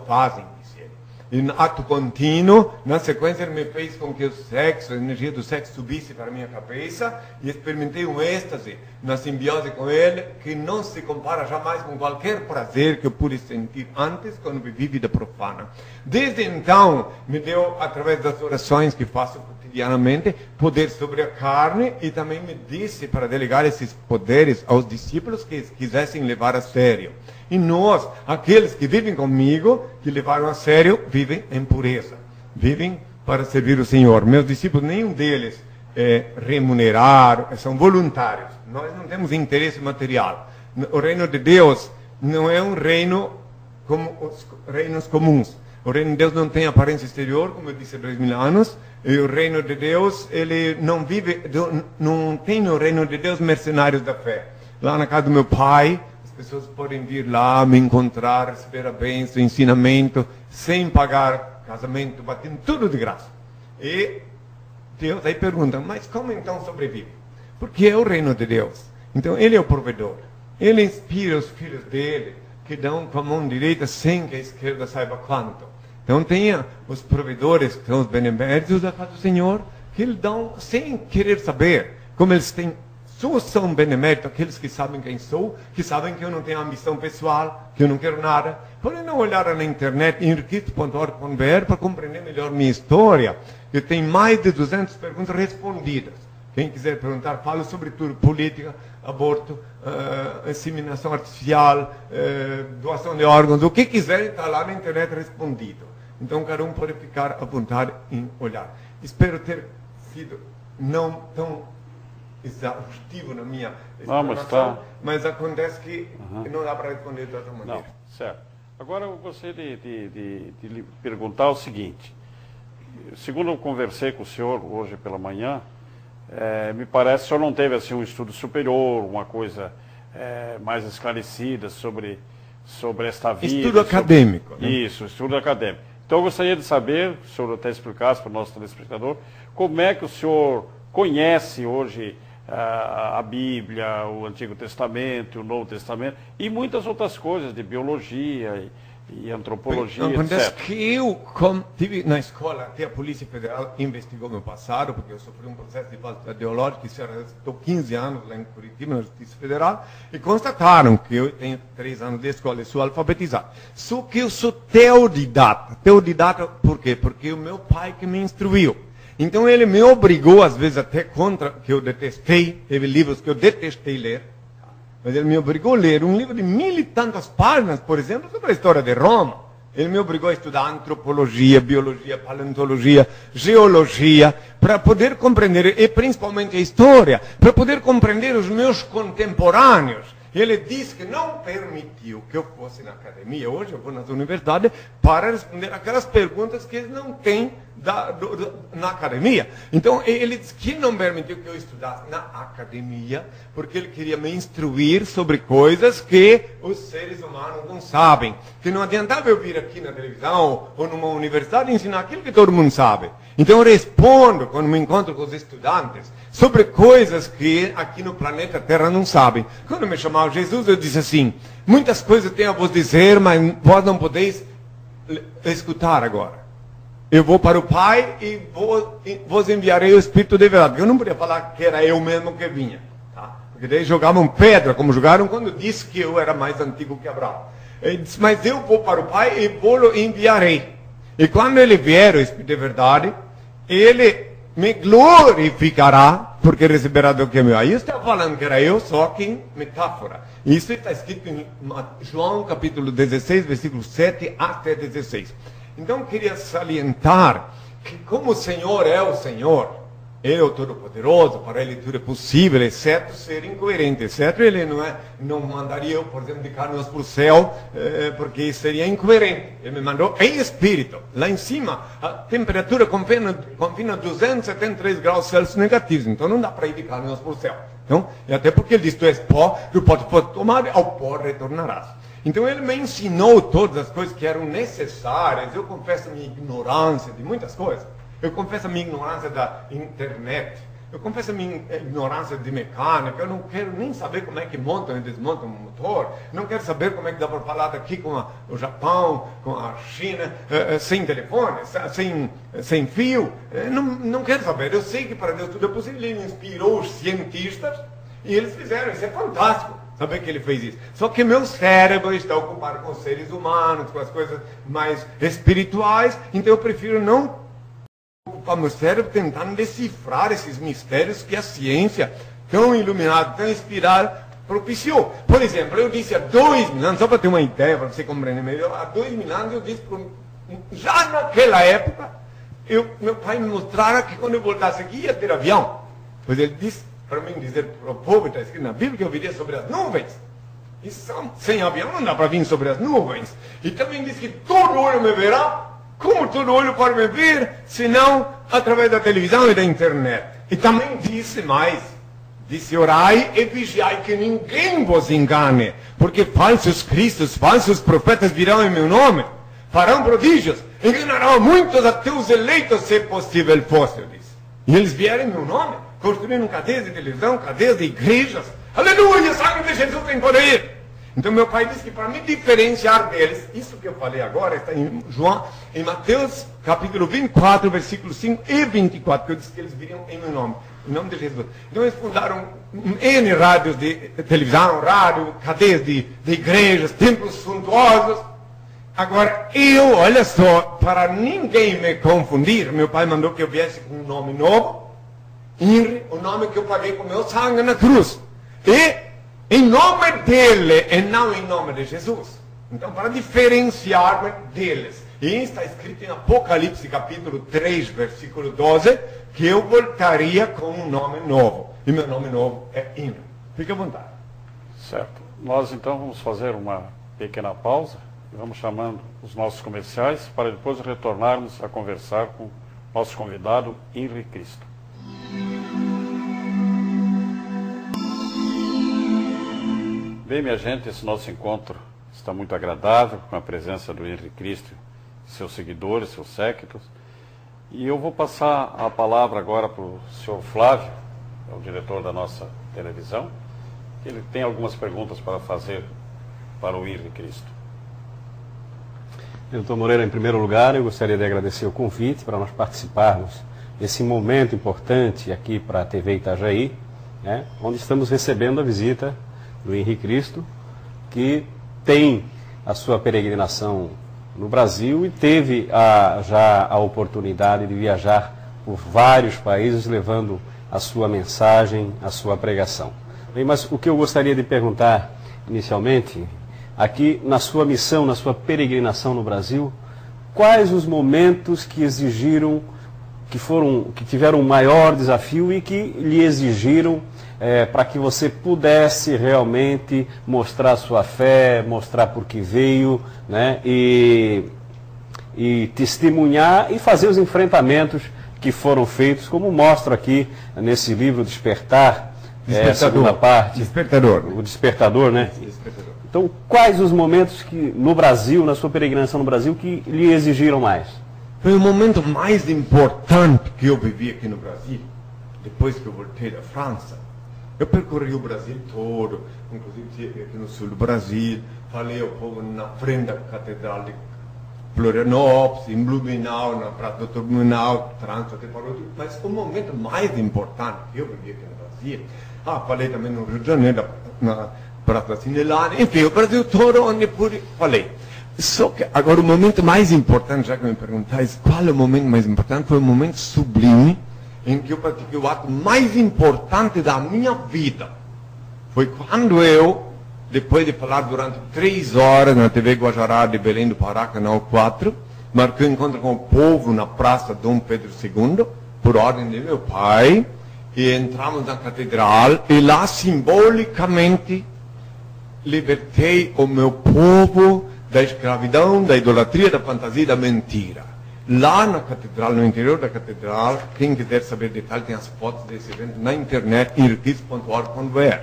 fazem, disse ele. Em ato contínuo, na sequência ele me fez com que o sexo, a energia do sexo subisse para a minha cabeça e experimentei um êxtase na simbiose com ele que não se compara jamais com qualquer prazer que eu pude sentir antes quando vivi vida profana. Desde então, me deu, através das orações que faço cotidianamente, poder sobre a carne e também me disse para delegar esses poderes aos discípulos que quisessem levar a sério. E nós, aqueles que vivem comigo, que levaram a sério, vivem em pureza. Vivem para servir o Senhor. Meus discípulos, nenhum deles remuneraram, são voluntários. Nós não temos interesse material. O reino de Deus não é um reino como os reinos comuns. O reino de Deus não tem aparência exterior, como eu disse há 2000 anos. E o reino de Deus, ele não vive, não tem no reino de Deus mercenários da fé. Lá na casa do meu pai, pessoas podem vir lá, me encontrar, receber a bênção, ensinamento, sem pagar casamento, batendo tudo de graça. E Deus aí pergunta, mas como então sobrevive? Porque é o reino de Deus. Então ele é o provedor. Ele inspira os filhos dele, que dão com a mão direita sem que a esquerda saiba quanto. Então tem os provedores, que são os beneméritos da casa do Senhor, que eles dão sem querer saber. Como eles têm só são beneméritos aqueles que sabem quem sou, que sabem que eu não tenho ambição pessoal, que eu não quero nada. Podem não olhar na internet, enriquito.org.br, para compreender melhor minha história. Eu tenho mais de 200 perguntas respondidas. Quem quiser perguntar, falo sobre tudo, política, aborto, inseminação artificial, doação de órgãos, o que quiser está lá na internet respondido. Então cada um pode ficar à vontade em olhar. Espero ter sido não tão exaustivo na minha explanação, mas acontece que não dá para responder de outra maneira. Não, certo. Agora eu gostaria de lhe perguntar o seguinte. Segundo eu conversei com o senhor hoje pela manhã, me parece que o senhor não teve assim, um estudo superior, uma coisa mais esclarecida sobre esta vida. Estudo acadêmico. Né? Isso, estudo acadêmico. Então eu gostaria de saber, se o senhor até explicasse para o nosso telespectador, como é que o senhor conhece hoje a Bíblia, o Antigo Testamento, o Novo Testamento e muitas outras coisas de biologia e antropologia, acontece etc. que eu tive na escola, até a Polícia Federal investigou meu passado, porque eu sofri um processo de falsidade ideológica, estou 15 anos lá em Curitiba, na Justiça Federal, e constataram que eu tenho 3 anos de escola e sou alfabetizado. Só que eu sou teodidata. Teodidata por quê? Porque o meu pai que me instruiu. Então ele me obrigou, às vezes até contra, que eu detestei, teve livros que eu detestei ler, mas ele me obrigou a ler um livro de 1000 e tantas páginas, por exemplo, sobre a história de Roma. Ele me obrigou a estudar antropologia, biologia, paleontologia, geologia, para poder compreender, e principalmente a história, para poder compreender os meus contemporâneos. Ele disse que não permitiu que eu fosse na academia, hoje eu vou nas universidades, para responder aquelas perguntas que eles não têm na academia. Então, ele disse que não permitiu que eu estudasse na academia, porque ele queria me instruir sobre coisas que os seres humanos não sabem. Que não adiantava eu vir aqui na televisão ou numa universidade e ensinar aquilo que todo mundo sabe. Então, eu respondo, quando me encontro com os estudantes, sobre coisas que aqui no planeta Terra não sabem. Quando me chamava Jesus, eu disse assim, muitas coisas tenho a vos dizer, mas vós não podeis escutar agora. Eu vou para o Pai e vos enviarei o Espírito de verdade. Eu não podia falar que era eu mesmo que vinha. Tá? Porque daí jogavam pedra, como jogaram quando disse que eu era mais antigo que Abraão. Ele disse, mas eu vou para o Pai e vou-lo enviarei. E quando ele vier, o Espírito de verdade, ele me glorificará, porque receberá do que é meu. Aí eu estava falando que era eu, só que em metáfora. Isso está escrito em João capítulo 16, versículo 7 até 16. Então eu queria salientar que como o Senhor é o Senhor, Ele é o Todo-Poderoso, para Ele tudo é possível, exceto ser incoerente, exceto Ele não mandaria eu, por exemplo, de carnes para o céu, porque seria incoerente. Ele me mandou em espírito. Lá em cima, a temperatura confina a 273 graus Celsius negativos, então não dá para ir de carnes para o céu. Então, e até porque Ele diz, tu és pó, do pó tu podes tomar, ao pó retornarás. Então ele me ensinou todas as coisas que eram necessárias. Eu confesso a minha ignorância de muitas coisas. Eu confesso a minha ignorância da internet. Eu confesso a minha ignorância de mecânica, eu não quero nem saber como é que montam e desmontam um motor, não quero saber como é que dá para falar daqui com o Japão, com a China, sem telefone, sem fio. Não quero saber, eu sei que para Deus tudo é possível, ele inspirou os cientistas e eles fizeram, isso é fantástico. Saber que ele fez isso. Só que meu cérebro está ocupado com os seres humanos, com as coisas mais espirituais, então eu prefiro não ocupar meu cérebro tentando decifrar esses mistérios que a ciência, tão iluminada, tão inspirada, propiciou. Por exemplo, eu disse há 2000 anos, só para ter uma ideia, para você compreender melhor, há 2000 anos eu disse, já naquela época, meu pai me mostrara que quando eu voltasse aqui ia ter avião. Pois ele disse, para mim dizer para o povo, está escrito na Bíblia, que eu viria sobre as nuvens. E sem avião não dá para vir sobre as nuvens. E também diz que todo olho me verá. Como todo olho pode me ver, senão através da televisão e da internet. E também disse mais, disse, orai e vigiai que ninguém vos engane, porque falsos cristos, falsos profetas virão em meu nome, farão prodígios, enganarão muitos até os eleitos, se possível fosse, eu disse. E eles vieram em meu nome, construindo cadeias de televisão, cadeias de igrejas. Aleluia, sangue de Jesus tem poder. Então meu pai disse que para me diferenciar deles, isso que eu falei agora está em Mateus capítulo 24, versículos 5 e 24, que eu disse que eles viriam em meu nome, em nome de Jesus. Então eles fundaram N rádios de televisão, rádio, cadeias de igrejas, templos suntuosos. Agora eu, olha só, para ninguém me confundir, meu pai mandou que eu viesse com um nome novo, INRI, o nome que eu paguei com meu sangue na cruz. E em nome dele e não em nome de Jesus. Então, para diferenciar-me deles. E está escrito em Apocalipse capítulo 3, versículo 12, que eu voltaria com um nome novo. E meu nome novo é Inri. Fique à vontade. Certo. Nós então vamos fazer uma pequena pausa e vamos chamando os nossos comerciais para depois retornarmos a conversar com o nosso convidado, Inri Cristo. Bem, minha gente, esse nosso encontro está muito agradável, com a presença do Inri Cristo, seus seguidores, seus séquitos. E eu vou passar a palavra agora para o senhor Flávio, é o diretor da nossa televisão. Ele tem algumas perguntas para fazer para o Inri Cristo. Doutor Moreira, em primeiro lugar, eu gostaria de agradecer o convite para nós participarmos desse momento importante aqui para a TV Itajaí, né, onde estamos recebendo a visita do Inri Cristo, que tem a sua peregrinação no Brasil e teve já a oportunidade de viajar por vários países levando a sua mensagem, a sua pregação. Bem, mas o que eu gostaria de perguntar inicialmente, aqui na sua missão, na sua peregrinação no Brasil, quais os momentos que exigiram, que tiveram um maior desafio e que lhe exigiram para que você pudesse realmente mostrar a sua fé, mostrar por que veio, né, e testemunhar e fazer os enfrentamentos que foram feitos, como mostra aqui nesse livro Despertar, a segunda parte. Despertador. O Despertador, né? Despertador. Então, quais os momentos que no Brasil, na sua peregrinação no Brasil, que lhe exigiram mais? Foi o momento mais importante que eu vivi aqui no Brasil, depois que eu voltei da França. Eu percorri o Brasil todo, inclusive estive aqui no sul do Brasil, falei ao povo na frente da Catedral de Florianópolis, em Blumenau, na Praça do Dr. Blumenau, trânsito até parou. Mas o momento mais importante que eu vivi aqui no Brasil, falei também no Rio de Janeiro, na Praça da Cinelândia, enfim, o Brasil todo onde pude, falei. Só que agora o momento mais importante, já que me perguntais qual é o momento mais importante, foi o momento sublime em que eu pratiquei o ato mais importante da minha vida. Foi quando eu, depois de falar durante 3 horas na TV Guajará de Belém do Pará, canal 4, marquei um encontro com o povo na Praça Dom Pedro II, por ordem de meu pai, e entramos na catedral, e lá simbolicamente libertei o meu povo da escravidão, da idolatria, da fantasia e da mentira. Lá na catedral, no interior da catedral, quem quiser saber detalhes, tem as fotos desse evento na internet, inricristo.org.br.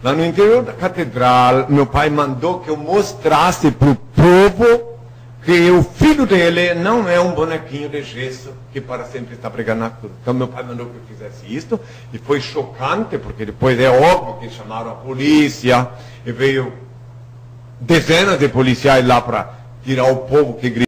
Lá no interior da catedral, meu pai mandou que eu mostrasse para o povo que o filho dele não é um bonequinho de gesso que para sempre está pregando na cruz. Então meu pai mandou que eu fizesse isto, e foi chocante, porque depois é óbvio que chamaram a polícia, e veio dezenas de policiais lá para tirar o povo que